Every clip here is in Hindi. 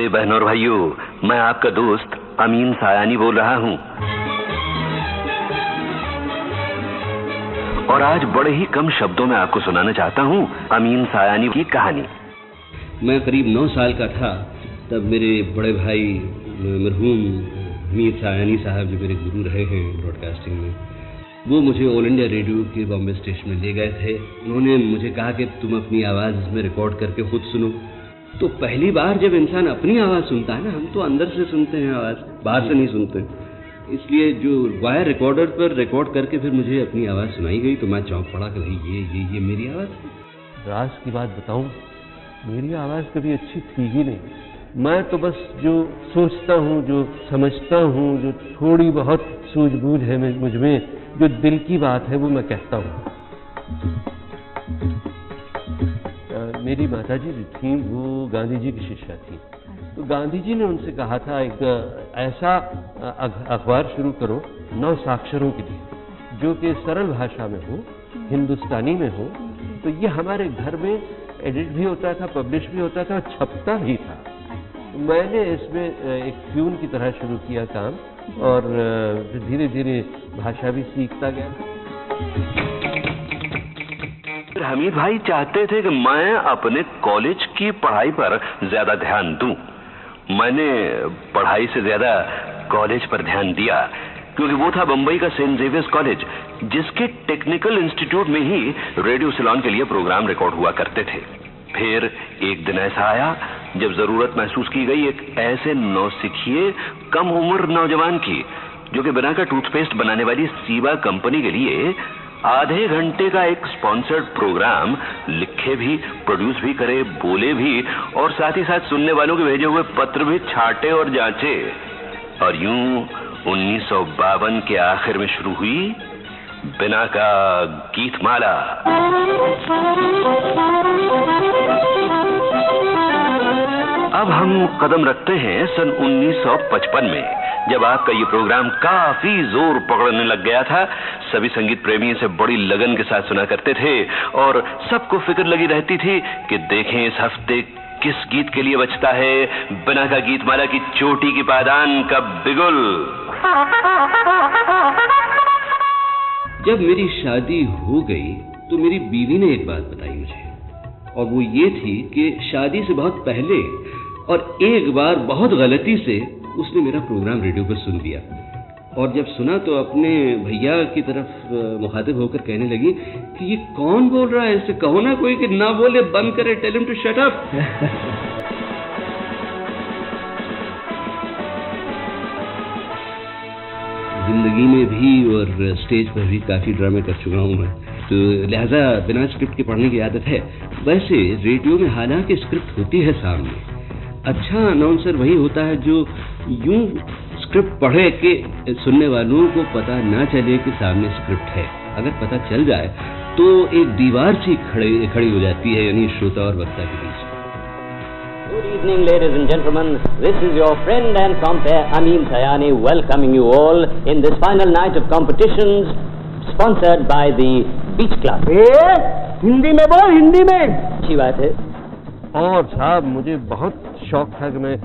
बहनों और भाइयों, मैं आपका दोस्त अमीन सायानी बोल रहा हूँ और आज बड़े ही कम शब्दों में आपको सुनाना चाहता हूँ अमीन सायानी की कहानी। मैं करीब 9 साल का था तब मेरे बड़े भाई मरहूम अमीन सायानी साहब, जो मेरे गुरु रहे हैं ब्रॉडकास्टिंग में, वो मुझे ऑल इंडिया रेडियो के बॉम्बे स्टेशन में ले गए थे। उन्होंने मुझे कहा कि तुम अपनी आवाज़ इसमें रिकॉर्ड करके खुद सुनो। तो पहली बार जब इंसान अपनी आवाज़ सुनता है ना, हम तो अंदर से सुनते हैं आवाज़, बाहर से नहीं सुनते, इसलिए जो वायर रिकॉर्डर पर रिकॉर्ड करके फिर मुझे अपनी आवाज़ सुनाई गई तो मैं चौंक पड़ा कि भाई ये मेरी आवाज़ है। राज की बात बताऊं, मेरी आवाज़ कभी अच्छी थी ही नहीं। मैं तो बस जो सोचता हूँ, जो समझता हूँ, जो थोड़ी बहुत सूझबूझ है मुझ में, जो दिल की बात है वो मैं कहता हूँ। मेरी माताजी जो थी वो गांधी जी की शिष्या थी, तो गांधी जी ने उनसे कहा था एक ऐसा अखबार शुरू करो 9 साक्षरों के लिए, जो कि सरल भाषा में हो, हिंदुस्तानी में हो। तो ये हमारे घर में एडिट भी होता था, पब्लिश भी होता था, छपता भी था। तो मैंने इसमें एक प्यून की तरह शुरू किया काम और धीरे धीरे भाषा भी सीखता गया। हमीद भाई चाहते थे कि मैं अपने कॉलेज की पढ़ाई पर ज्यादा ध्यान दूं। मैंने पढ़ाई से ज्यादा कॉलेज पर ध्यान दिया, क्योंकि वो था बंबई का सेंट जेवियर्स कॉलेज, जिसके टेक्निकल इंस्टीट्यूट में ही रेडियो सिलोन के लिए प्रोग्राम रिकॉर्ड हुआ करते थे। फिर एक दिन ऐसा आया जब जरूरत महसूस की गई एक ऐसे नौसिखिए कम उम्र नौजवान की, जो कि बिना का टूथपेस्ट बनाने वाली सीबा कंपनी के लिए आधे घंटे का एक स्पॉन्सर्ड प्रोग्राम लिखे भी, प्रोड्यूस भी करे, बोले भी और साथ ही साथ सुनने वालों के भेजे हुए पत्र भी छाटे और जांचे। और यूं 1952 के आखिर में शुरू हुई बिना का गीतमाला। अब हम कदम रखते हैं सन 1955 में, जब आपका ये प्रोग्राम काफी जोर पकड़ने लग गया था। सभी संगीत प्रेमी इसे बड़ी लगन के साथ सुना करते थे और सबको फिक्र लगी रहती थी कि देखें इस हफ्ते किस गीत के लिए बचता है बिना का गीतमाला की चोटी की पायदान का बिगुल। जब मेरी शादी हो गई तो मेरी बीवी ने एक बात बताई मुझे, और वो ये थी कि शादी से बहुत पहले और एक बार बहुत गलती से उसने मेरा प्रोग्राम रेडियो पर सुन लिया, और जब सुना तो अपने भैया की तरफ मुखातिब होकर कहने लगी कि ये कौन बोल रहा है, इससे कहो ना कोई कि ना बोले, बंद करे, tell him to shut up. जिंदगी में भी और स्टेज पर भी काफ़ी ड्रामे कर चुका हूँ मैं, तो लिहाजा बिना स्क्रिप्ट के पढ़ने की आदत है। वैसे रेडियो में हालांकि स्क्रिप्ट होती है सामने, अच्छा अनाउंसर वही होता है जो यूं स्क्रिप्ट पढ़े कि सुनने वालों को पता ना चले कि सामने स्क्रिप्ट है। अगर पता चल जाए तो एक दीवार सी खड़ी हो जाती है, यानी श्रोता और वक्ता के बीच। Good evening, ladies and gentlemen. This is your friend and compere Amin Sayani welcoming you all in this final night of competitions sponsored by the Beach Club. Hindi में बोल, हिंदी में। अच्छी बात है। और साहब मुझे बहुत शौक था कि मैं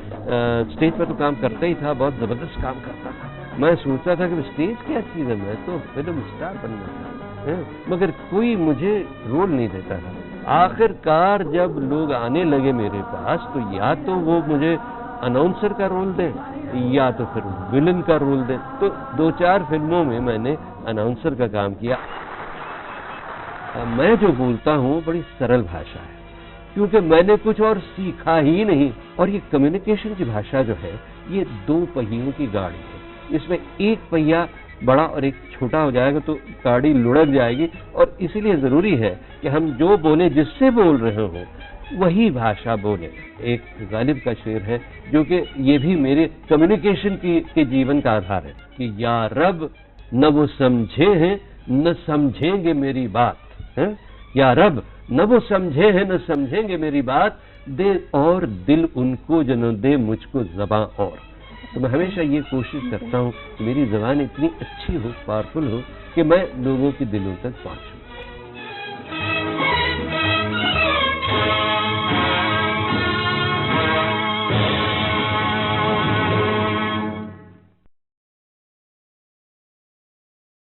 स्टेज पर तो काम करता ही था, बहुत ज़बरदस्त काम करता था। मैं सोचता था कि स्टेज क्या चीज़ है, मैं तो फिल्म स्टार बनना था, मगर कोई मुझे रोल नहीं देता था। आखिरकार जब लोग आने लगे मेरे पास तो या तो वो मुझे अनाउंसर का रोल दें या तो फिर विलन का रोल दें। तो 2-4 फिल्मों में मैंने अनाउंसर का काम किया। मैं जो बोलता हूँ बड़ी सरल भाषा है, क्योंकि मैंने कुछ और सीखा ही नहीं। और ये कम्युनिकेशन की भाषा जो है ये 2 पहियों की गाड़ी है। इसमें एक पहिया बड़ा और एक छोटा हो जाएगा तो गाड़ी लुढ़क जाएगी, और इसीलिए ज़रूरी है कि हम जो बोले, जिससे बोल रहे हो वही भाषा बोले। एक गालिब का शेर है जो कि ये भी मेरे कम्युनिकेशन के जीवन का आधार है कि या रब न वो समझे हैं न समझेंगे मेरी बात है, या रब न वो समझे हैं न समझेंगे मेरी बात, दे और दिल उनको जनो दे मुझको ज़बां और। तो मैं हमेशा ये कोशिश करता हूँ कि मेरी ज़बान इतनी अच्छी हो, पावरफुल हो कि मैं लोगों के दिलों तक पहुँचूँ।